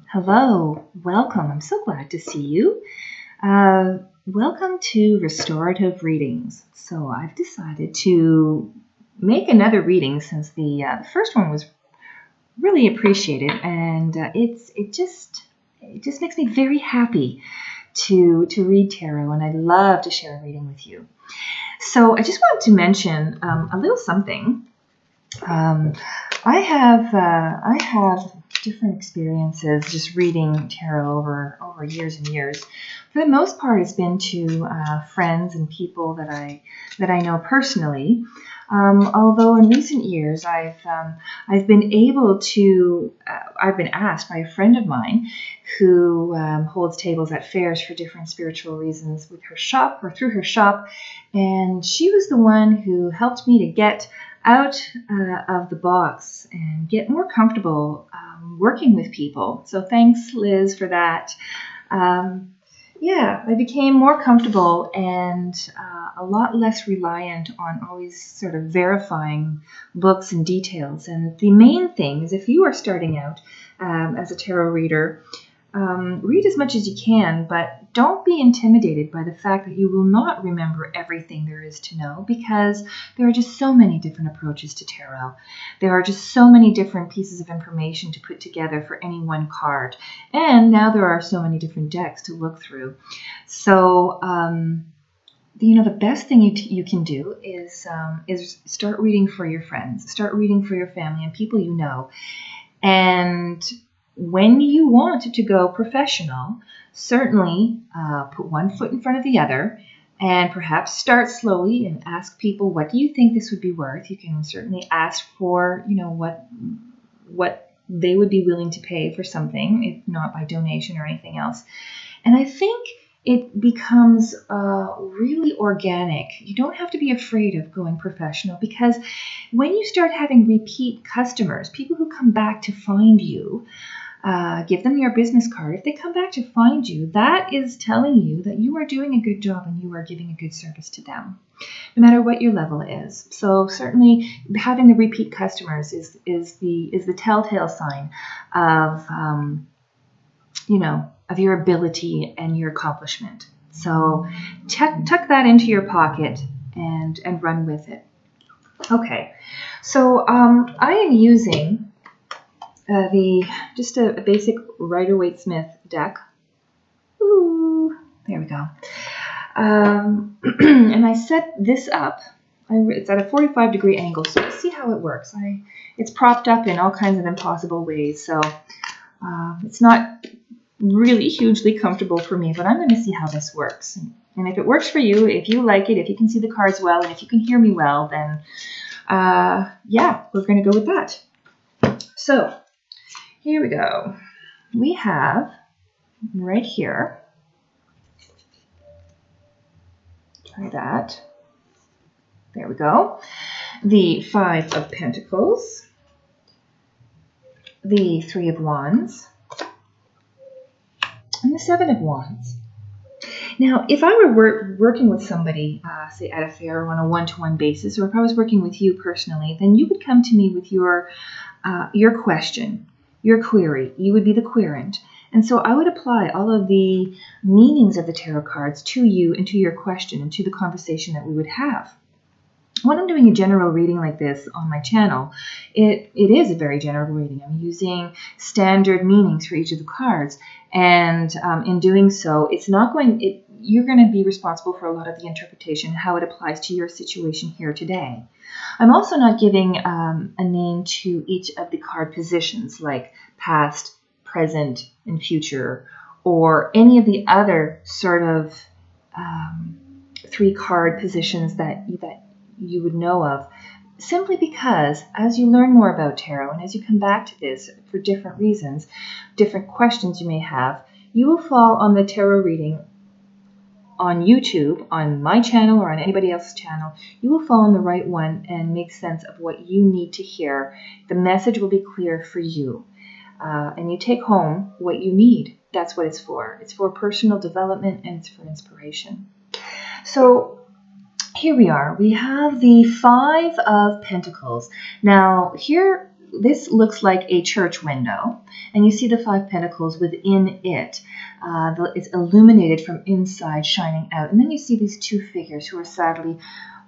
Hello, welcome. I'm so glad to see you. Welcome to Restorative Readings. So I've decided to make another reading since the first one was really appreciated, and it just makes me very happy to read tarot, and I'd love to share a reading with you. So I just wanted to mention a little something. I have different experiences just reading tarot over years and years. For the most part, it's been to friends and people that I know personally. Although in recent years, I've been able to. I've been asked by a friend of mine who holds tables at fairs for different spiritual reasons with her shop or through her shop, and she was the one who helped me to get out of the box and get more comfortable working with people. So thanks, Liz, for that. I became more comfortable and a lot less reliant on always sort of verifying books and details. And the main thing is, if you are starting out as a tarot reader, read as much as you can, but don't be intimidated by the fact that you will not remember everything there is to know, because there are just so many different approaches to tarot. There are just so many different pieces of information to put together for any one card. And now there are so many different decks to look through. So, the best thing you can do is start reading for your friends, start reading for your family and people you know. And when you want to go professional, certainly put one foot in front of the other and perhaps start slowly and ask people, what do you think this would be worth? You can certainly ask for, what they would be willing to pay for something, if not by donation or anything else. And I think it becomes really organic. You don't have to be afraid of going professional, because when you start having repeat customers, people who come back to find you, give them your business card. If they come back to find you, that is telling you that you are doing a good job and you are giving a good service to them, no matter what your level is. So certainly having the repeat customers is the telltale sign of of your ability and your accomplishment. So tuck that into your pocket and run with it. Okay, so I am using just a basic Rider-Waite-Smith deck. Ooh, there we go. And I set this up. It's at a 45-degree angle, so let's see how it works. It's propped up in all kinds of impossible ways, so it's not really hugely comfortable for me, but I'm going to see how this works. And if it works for you, if you like it, if you can see the cards well, and if you can hear me well, then we're going to go with that. So here we go. We have right here, try that. There we go. The 5 of Pentacles, the 3 of Wands, and the 7 of Wands. Now, if I were working with somebody, say at a fair or on a one-to-one basis, or if I was working with you personally, then you would come to me with your question, your query. You would be the querent. And so I would apply all of the meanings of the tarot cards to you and to your question and to the conversation that we would have. When I'm doing a general reading like this on my channel, it is a very general reading. I'm using standard meanings for each of the cards. And in doing so, you're going to be responsible for a lot of the interpretation, how it applies to your situation here today. I'm also not giving a name to each of the card positions, like past, present, and future, or any of the other sort of 3 card positions that you would know of, simply because as you learn more about tarot and as you come back to this for different reasons, different questions you may have, you will fall on the tarot reading on YouTube, on my channel, or on anybody else's channel. You will fall on the right one and make sense of what you need to hear. The message will be clear for you. And you take home what you need. That's what it's for. It's for personal development and it's for inspiration. So here we are. We have the 5 of Pentacles. Now, here this looks like a church window, and you see the 5 pentacles within it. It's illuminated from inside, shining out. And then you see these 2 figures who are sadly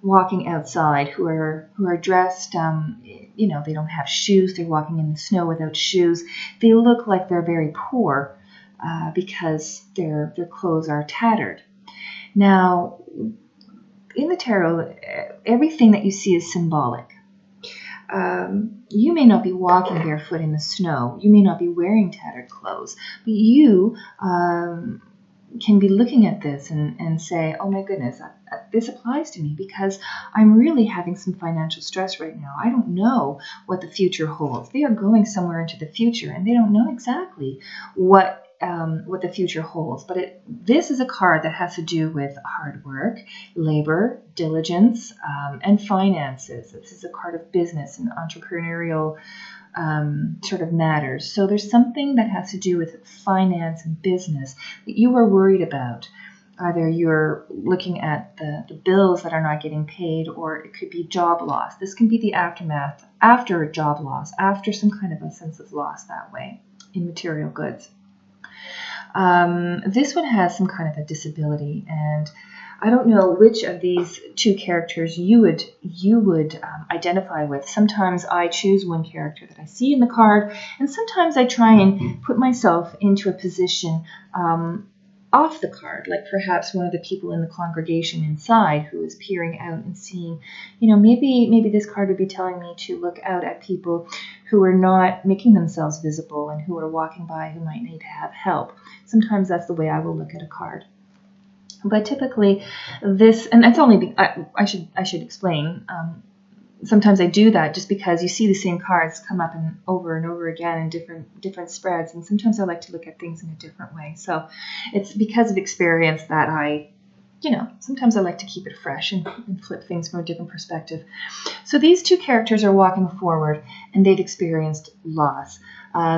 walking outside, who are dressed, they don't have shoes. They're walking in the snow without shoes. They look like they're very poor because their clothes are tattered. Now, in the tarot, everything that you see is symbolic. You may not be walking barefoot in the snow. You may not be wearing tattered clothes, but you can be looking at this and say, oh my goodness, this applies to me because I'm really having some financial stress right now. I don't know what the future holds. They are going somewhere into the future, and they don't know exactly what the future holds. But this is a card that has to do with hard work, labor, diligence, and finances. This is a card of business and entrepreneurial sort of matters. So there's something that has to do with finance and business that you are worried about. Either you're looking at the bills that are not getting paid, or it could be job loss. This can be the aftermath after a job loss, after some kind of a sense of loss that way in material goods. This one has some kind of a disability, and I don't know which of these 2 characters you would identify with. Sometimes I choose one character that I see in the card, and sometimes I try and put myself into a position off the card, like perhaps one of the people in the congregation inside who is peering out and seeing, maybe this card would be telling me to look out at people who are not making themselves visible and who are walking by who might need to have help. Sometimes that's the way I will look at a card. But typically this, and that's only, I should explain, sometimes I do that just because you see the same cards come up and over again in different spreads, and sometimes I like to look at things in a different way. So it's because of experience that sometimes I like to keep it fresh and flip things from a different perspective. So these 2 characters are walking forward, and they've experienced loss.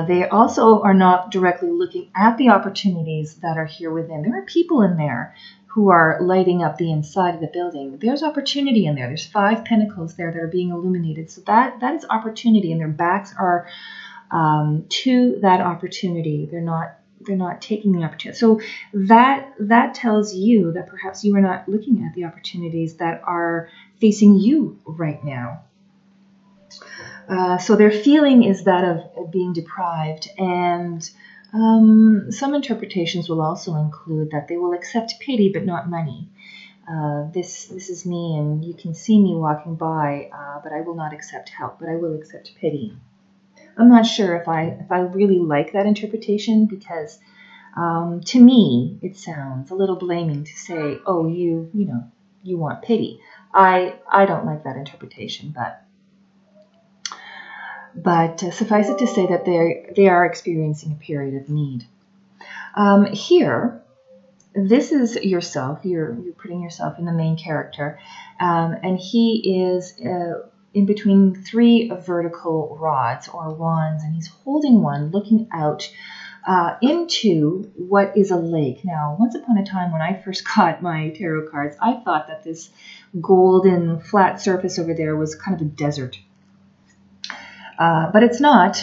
They also are not directly looking at the opportunities that are here within. There are people in there who are lighting up the inside of the building. There's opportunity in there. There's 5 pentacles there that are being illuminated. So that is opportunity, and their backs are to that opportunity. They're not taking the opportunity. So that tells you that perhaps you are not looking at the opportunities that are facing you right now. So their feeling is that of being deprived, and some interpretations will also include that they will accept pity but not money. This is me, and you can see me walking by, but I will not accept help, but I will accept pity. I'm not sure if I really like that interpretation, because to me it sounds a little blaming to say, oh, you want pity. I don't like that interpretation, but suffice it to say that they are experiencing a period of need. Here, this is yourself. You're putting yourself in the main character, and he is in between 3 vertical rods or wands, and he's holding one, looking out into what is a lake. Now, once upon a time when I first got my tarot cards, I thought that this golden flat surface over there was kind of a desert. But it's not.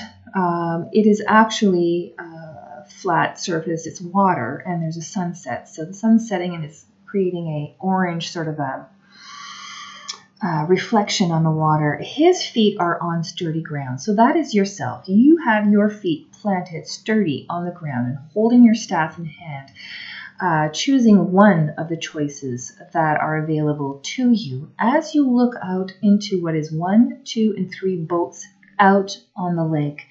It is actually a flat surface. It's water, and there's a sunset. So the sun's setting, and it's creating a orange sort of a reflection on the water. His feet are on sturdy ground. So that is yourself. You have your feet planted sturdy on the ground and holding your staff in hand, choosing one of the choices that are available to you as you look out into what is 1, 2, and 3 boats out on the lake.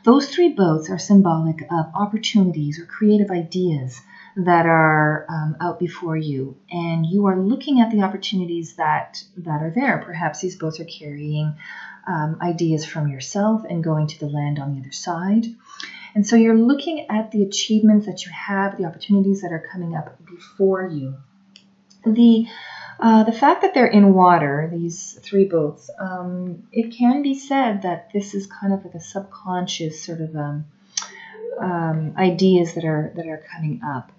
Those 3 boats are symbolic of opportunities or creative ideas that are out before you, and you are looking at the opportunities that are there. Perhaps these boats are carrying ideas from yourself and going to the land on the other side. And so you're looking at the achievements that you have, the opportunities that are coming up before you. The fact that they're in water, these 3 boats, it can be said that this is kind of like a subconscious sort of ideas that are coming up,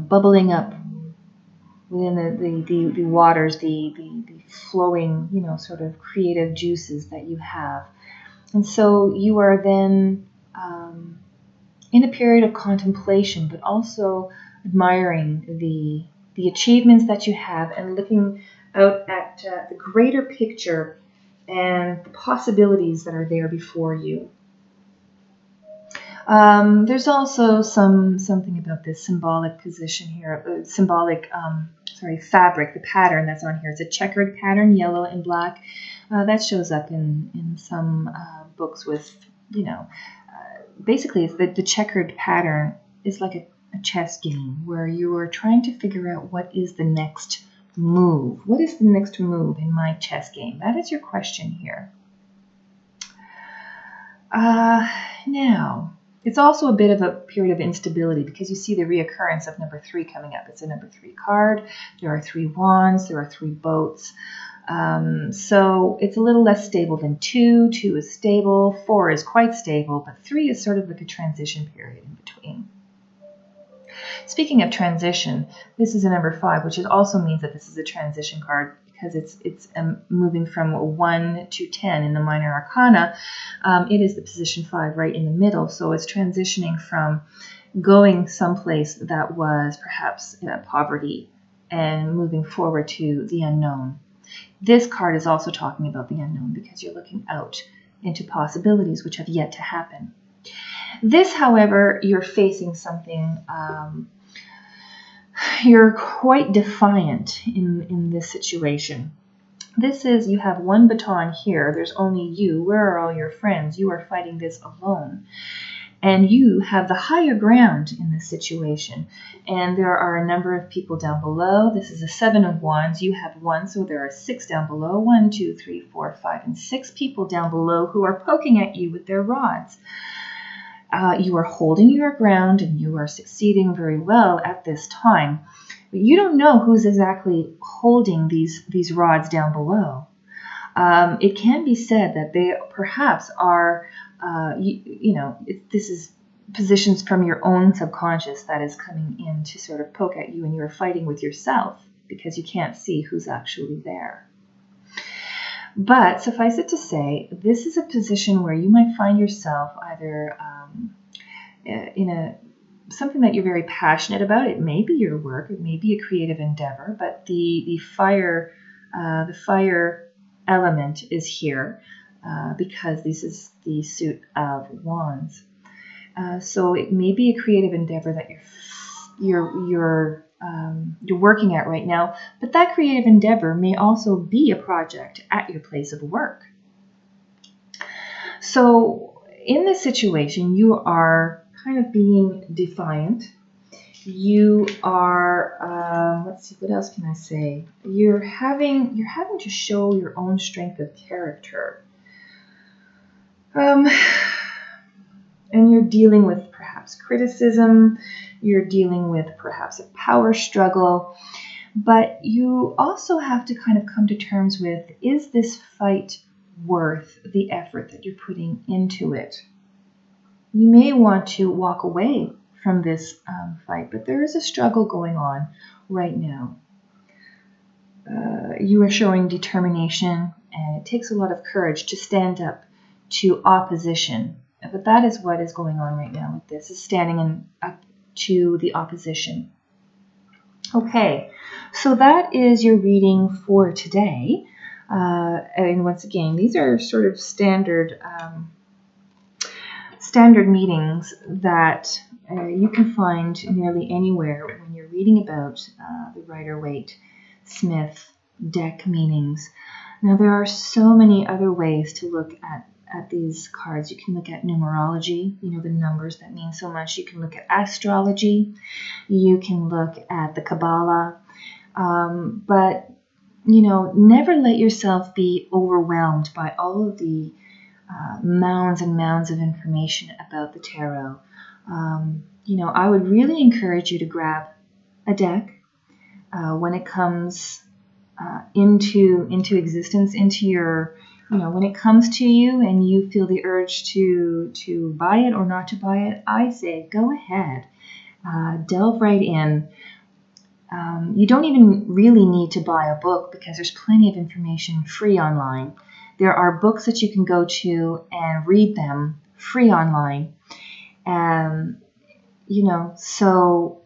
bubbling up within the waters, the flowing, sort of creative juices that you have. And so you are then in a period of contemplation, but also admiring the achievements that you have and looking out at the greater picture and the possibilities that are there before you. There's also something about this symbolic position here, fabric, the pattern that's on here. It's a checkered pattern, yellow and black. That shows up in some books with, basically it's the checkered pattern is like a chess game where you are trying to figure out what is the next move. What is the next move in my chess game? That is your question here. Now, it's also a bit of a period of instability because you see the reoccurrence of number 3 coming up. It's a number 3 card. There are 3 wands. There are 3 boats. So it's a little less stable than 2. 2 is stable. 4 is quite stable. But 3 is sort of like a transition period in between. Speaking of transition, this is a number 5, which also means that this is a transition card because it's moving from 1 to 10 in the minor arcana. It is the position 5 right in the middle, so it's transitioning from going someplace that was perhaps poverty and moving forward to the unknown. This card is also talking about the unknown because you're looking out into possibilities which have yet to happen. This, however, you're facing something, you're quite defiant in this situation. This is, you have one baton here, there's only you. Where are all your friends? You are fighting this alone. And you have the higher ground in this situation. And there are a number of people down below. This is a 7 of wands. You have 1, so there are 6 down below. 1, 2, 3, 4, 5, and 6 people down below who are poking at you with their rods. You are holding your ground and you are succeeding very well at this time. But you don't know who's exactly holding these rods down below. It can be said that they perhaps are, this is positions from your own subconscious that is coming in to sort of poke at you, and you're fighting with yourself because you can't see who's actually there. But suffice it to say, this is a position where you might find yourself either in something that you're very passionate about. It may be your work, it may be a creative endeavor, but the fire element is here because this is the suit of wands. So it may be a creative endeavor that you're working at right now, but that creative endeavor may also be a project at your place of work. So in this situation, you are kind of being defiant. You are, let's see, what else can I say? You're having to show your own strength of character. And you're dealing with perhaps criticism, you're dealing with perhaps a power struggle, but you also have to kind of come to terms with, is this fight worth the effort that you're putting into it? You may want to walk away from this fight, but there is a struggle going on right now. You are showing determination, and it takes a lot of courage to stand up to opposition. But that is what is going on right now with this, is standing up to the opposition. Okay, so that is your reading for today. And once again, these are sort of standard meetings that you can find nearly anywhere when you're reading about the Rider-Waite-Smith deck meanings. Now, there are so many other ways to look at these cards. You can look at numerology, the numbers that mean so much. You can look at astrology. You can look at the Kabbalah. But, never let yourself be overwhelmed by all of the mounds and mounds of information about the tarot. I would really encourage you to grab a deck when it comes into existence, into your, when it comes to you and you feel the urge to buy it or not to buy it. I say go ahead, delve right in. You don't even really need to buy a book because there's plenty of information free online. There are books that you can go to and read them free online. So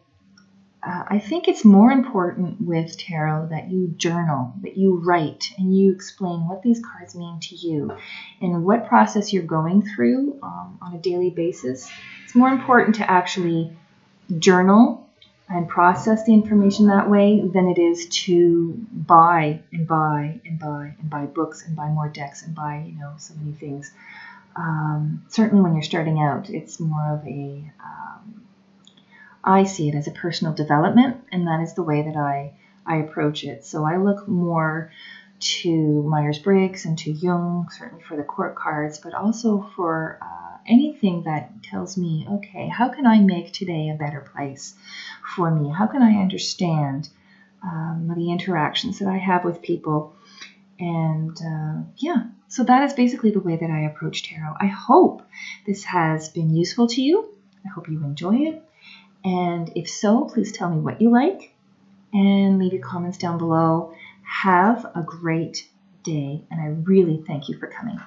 I think it's more important with tarot that you journal, that you write, and you explain what these cards mean to you and what process you're going through on a daily basis. It's more important to actually journal and process the information that way than it is to buy and buy and buy and buy books and buy more decks and buy, so many things. Certainly when you're starting out, it's more of I see it as a personal development, and that is the way that I approach it. So I look more to Myers-Briggs and to Jung, certainly for the court cards, but also for anything that tells me, okay, how can I make today a better place for me? How can I understand the interactions that I have with people? And so that is basically the way that I approach tarot. I hope this has been useful to you. I hope you enjoy it. And if so, please tell me what you like and leave your comments down below. Have a great day, and I really thank you for coming.